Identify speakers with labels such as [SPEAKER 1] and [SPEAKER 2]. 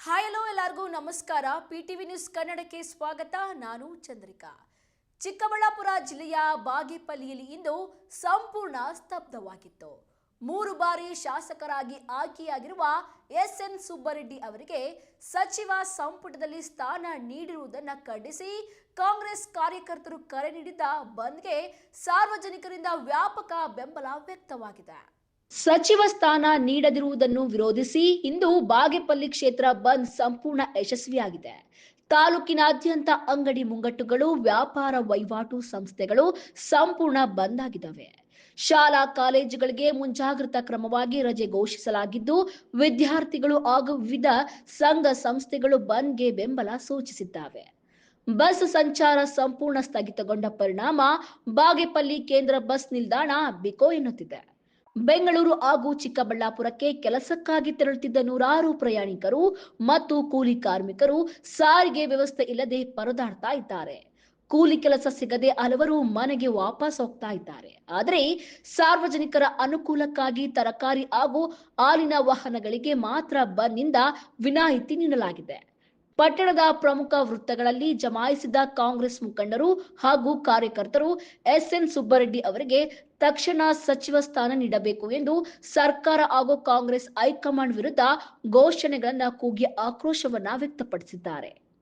[SPEAKER 1] Hi hello ಎಲ್ಲರಿಗೂ ನಮಸ್ಕಾರ. ಪಿಟಿವಿ news ಕನ್ನಡಕ್ಕೆ ಸ್ವಾಗತ. ನಾನು ಚಂದ್ರಿಕಾ. ಚಿಕ್ಕಬಳ್ಳಾಪುರ ಜಿಲ್ಲೆಯ ಬಾಗೇಪಲ್ಲಿಯಲ್ಲಿ ಇಂದು ಸಂಪೂರ್ಣ ಸ್ತಬ್ಧವಾಗಿತ್ತು. 3 ಬಾರಿ ಶಾಸಕರಾಗಿ ಆಯ್ಕೆಯಾಗಿರುವ ಎಸ್ಎನ್ ಸುಬ್ಬರೆಡ್ಡಿ ಅವರಿಗೆ ಸಚಿವ ಸಂಪುಟದಲ್ಲಿ ಸ್ಥಾನ ನೀಡಿರುವುದನ್ನು ಖಂಡಿಸಿ ಕಾಂಗ್ರೆಸ್ ಕಾರ್ಯಕರ್ತರು ಕರೆ ನೀಡಿದ್ದ ಬಂದ್ಗೆ ಸಾರ್ವಜನಿಕರಿಂದ ವ್ಯಾಪಕ ಬೆಂಬಲ ವ್ಯಕ್ತವಾಗಿದೆ. ಸಚಿವ ಸ್ಥಾನ ನೀಡದಿರುವುದನ್ನು ವಿರೋಧಿಸಿ ಇಂದು ಬಾಗೇಪಲ್ಲಿ ಕ್ಷೇತ್ರ ಬಂದ್ ಸಂಪೂರ್ಣ ಯಶಸ್ವಿಯಾಗಿದೆ. ತಾಲೂಕಿನಾದ್ಯಂತ ಅಂಗಡಿ ಮುಂಗಟ್ಟುಗಳು, ವ್ಯಾಪಾರ ವಹಿವಾಟು ಸಂಸ್ಥೆಗಳು ಸಂಪೂರ್ಣ ಬಂದ್ ಆಗಿದ್ದಾವೆ. ಶಾಲಾ ಕಾಲೇಜುಗಳಿಗೆ ಮುಂಜಾಗ್ರತಾ ಕ್ರಮವಾಗಿ ರಜೆ ಘೋಷಿಸಲಾಗಿದ್ದು, ವಿದ್ಯಾರ್ಥಿಗಳು ಹಾಗೂ ವಿವಿಧ ಸಂಘ ಸಂಸ್ಥೆಗಳು ಬಂದ್ಗೆ ಬೆಂಬಲ ಸೂಚಿಸಿದ್ದಾವೆ. ಬಸ್ ಸಂಚಾರ ಸಂಪೂರ್ಣ ಸ್ಥಗಿತಗೊಂಡ ಪರಿಣಾಮ ಬಾಗೇಪಲ್ಲಿ ಕೇಂದ್ರ ಬಸ್ ನಿಲ್ದಾಣ ಬಿಕೋ ಎನ್ನುತ್ತಿದೆ. ಬೆಂಗಳೂರು ಹಾಗೂ ಚಿಕ್ಕಬಳ್ಳಾಪುರಕ್ಕೆ ಕೆಲಸಕ್ಕಾಗಿ ತೆರಳುತ್ತಿದ್ದ ನೂರಾರು ಪ್ರಯಾಣಿಕರು ಮತ್ತು ಕೂಲಿ ಕಾರ್ಮಿಕರು ಸಾರಿಗೆ ವ್ಯವಸ್ಥೆ ಇಲ್ಲದೆ ಪರದಾಡ್ತಾ ಇದ್ದಾರೆ. ಕೂಲಿ ಕೆಲಸ ಸಿಗದೆ ಹಲವರು ಮನೆಗೆ ವಾಪಸ್ ಹೋಗ್ತಾ ಇದ್ದಾರೆ. ಆದರೆ ಸಾರ್ವಜನಿಕರ ಅನುಕೂಲಕ್ಕಾಗಿ ತರಕಾರಿ ಹಾಗೂ ಹಾಲಿನ ವಾಹನಗಳಿಗೆ ಮಾತ್ರ ಬಂದ್ನಿಂದ ವಿನಾಯಿತಿ ನೀಡಲಾಗಿದೆ. ಪಟ್ಟಣದ ಪ್ರಮುಖ ವೃತ್ತಗಳಲ್ಲಿ ಜಮಾಯಿಸಿದ ಕಾಂಗ್ರೆಸ್ ಮುಖಂಡರು ಹಾಗೂ ಕಾರ್ಯಕರ್ತರು ಎಸ್ಎನ್ ಸುಬ್ಬರೆಡ್ಡಿ ಅವರಿಗೆ ತಕ್ಷಣ ಸಚಿವ ಸ್ಥಾನ ನೀಡಬೇಕು ಎಂದು ಸರ್ಕಾರ ಹಾಗೂ ಕಾಂಗ್ರೆಸ್ ಹೈಕಮಾಂಡ್ ವಿರುದ್ಧ ಘೋಷಣೆಗಳನ್ನು ಕೂಗಿ ಆಕ್ರೋಶವನ್ನ ವ್ಯಕ್ತಪಡಿಸಿದ್ದಾರೆ.